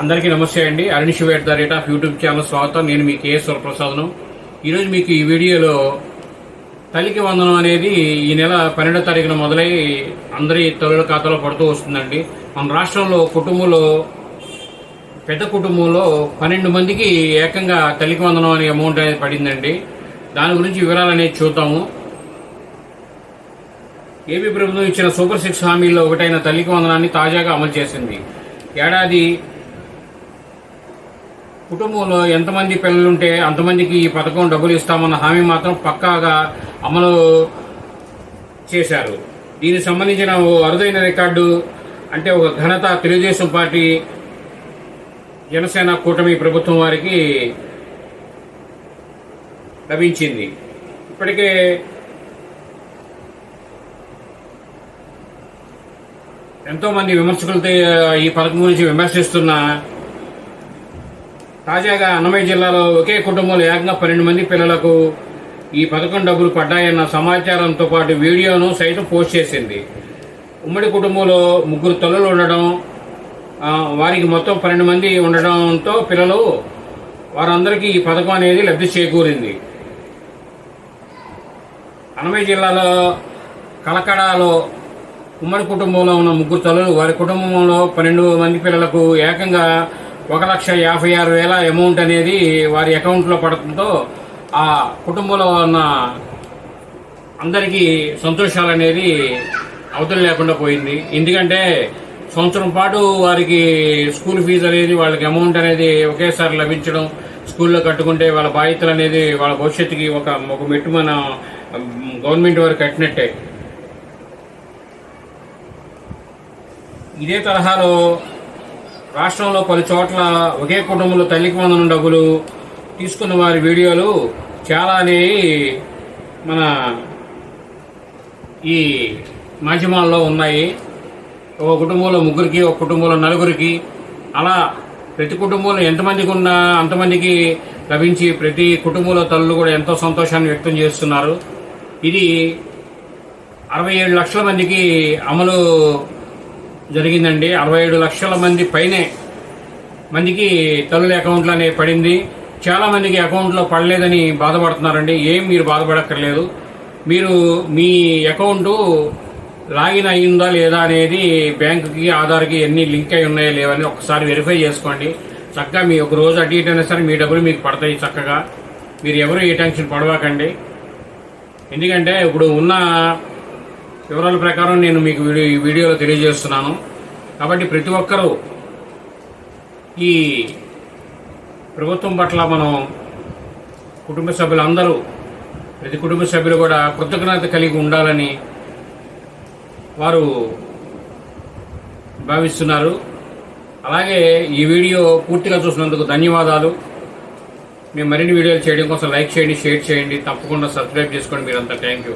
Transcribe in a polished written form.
అందరికీ నమస్తే అండి. Arunish at the rate of YouTube channel స్వాగతం. నేను మీ కేఎస్ వరప్రసాద్ను. ఈరోజు మీకు ఈ వీడియోలో తల్లికి వందనం అనేది ఈ నెల 12వ తారీఖున మొదలై అందరి తల్లుల ఖాతాలో పడుతూ వస్తుందండి. మన రాష్ట్రంలో పెద్ద కుటుంబంలో 12 మందికి ఏకంగా తల్లికి వందనం అనే అమౌంట్ అనేది పడిందండి. దాని గురించి వివరాలు అనేది చూద్దాము. ఏపీ ప్రభుత్వం ఇచ్చిన సూపర్ 6 హామీల్లో ఒకటైన తల్లికి వందనాన్ని తాజాగా అమలు చేసింది. ఏడాది కుటుంబంలో ఎంతమంది పిల్లలుంటే అంతమందికి ఈ పథకం డబ్బులు ఇస్తామన్న హామీ మాత్రం పక్కాగా అమలు చేశారు. దీనికి సంబంధించిన ఓ అరుదైన రికార్డు అంటే ఒక ఘనత తెలుగుదేశం పార్టీ జనసేన కూటమి ప్రభుత్వం వారికి లభించింది. ఇప్పటికే ఎంతో మంది విమర్శకులతో ఈ పథకం గురించి విమర్శిస్తున్న తాజాగా అన్నమయ్య జిల్లాలో ఒకే కుటుంబంలో ఏకంగా 12 మంది పిల్లలకు ఈ పథకం డబ్బులు పడ్డాయన్న సమాచారంతో పాటు వీడియోను సైతం పోస్ట్ చేసింది. ఉమ్మడి కుటుంబంలో 3 తల్లులు ఉండడం, వారికి మొత్తం 12 మంది ఉండడంతో పిల్లలు వారందరికీ ఈ పథకం అనేది లబ్ధి చేకూరింది. అన్నమయ్య జిల్లాలో కలకడాలో ఉమ్మడి కుటుంబంలో ఉన్న 3 తల్లులు వారి కుటుంబంలో 12 మంది పిల్లలకు ఏకంగా 1,56,000 అమౌంట్ అనేది వారి అకౌంట్లో పడటంతో ఆ కుటుంబంలో ఉన్న అందరికీ సంతోషాలు అనేది అవతల లేకుండా పోయింది. ఎందుకంటే సంవత్సరం పాటు వారికి స్కూల్ ఫీజు అనేది వాళ్ళకి అమౌంట్ అనేది ఒకేసారి లభించడం, స్కూల్లో కట్టుకుంటే వాళ్ళ బాధ్యతలు అనేది వాళ్ళ భవిష్యత్తుకి ఒక మెట్టు మన గవర్నమెంట్ వారు కట్టినట్టే. ఇదే తరహాలో రాష్ట్రంలో పలు చోట్ల ఒకే కుటుంబంలో తల్లికి వందనం డబ్బులు తీసుకున్న వారి వీడియోలు చాలా అనేవి మన ఈ మాధ్యమాల్లో ఉన్నాయి. ఒక కుటుంబంలో 3కి, ఒక కుటుంబంలో 4కి, అలా ప్రతి కుటుంబంలో ఎంతమందికి ఉన్నా అంతమందికి లభించి ప్రతి కుటుంబంలో తల్లులు కూడా ఎంతో సంతోషాన్ని వ్యక్తం చేస్తున్నారు. ఇది 67 లక్షల మందికి అమలు జరిగిందండి. 67 లక్షల మంది పైనే మందికి తల్లుల అకౌంట్లో అనేది పడింది. చాలా మందికి అకౌంట్లో పడలేదని బాధపడుతున్నారండి. మీరు బాధపడక్కర్లేదు. మీరు మీ అకౌంటు లాగిన్ అయ్యిందా లేదా అనేది బ్యాంకుకి, ఆధార్కి ఎన్ని లింక్ అయి ఉన్నాయో లేవని ఒకసారి వెరిఫై చేసుకోండి. చక్కగా మీ ఒక రోజు అటు ఇటు అయినా సరే మీ డబ్బులు మీకు పడతాయి చక్కగా. మీరు ఎవరు ఏ టెన్షన్ పడవాకండి. ఎందుకంటే ఇప్పుడు ఉన్న వివరాల ప్రకారం నేను మీకు ఈ వీడియోలో తెలియజేస్తున్నాను. కాబట్టి ప్రతి ఒక్కరూ ఈ ప్రభుత్వం పట్ల మనం కుటుంబ సభ్యులందరూ, ప్రతి కుటుంబ సభ్యులు కూడా కృతజ్ఞత కలిగి ఉండాలని వారు భావిస్తున్నారు. అలాగే ఈ వీడియో పూర్తిగా చూసినందుకు ధన్యవాదాలు. మేము మరిన్ని వీడియోలు చేయడం కోసం లైక్ చేయండి, షేర్ చేయండి, తప్పకుండా సబ్స్క్రైబ్ చేసుకోండి మీరంతా. Thank you.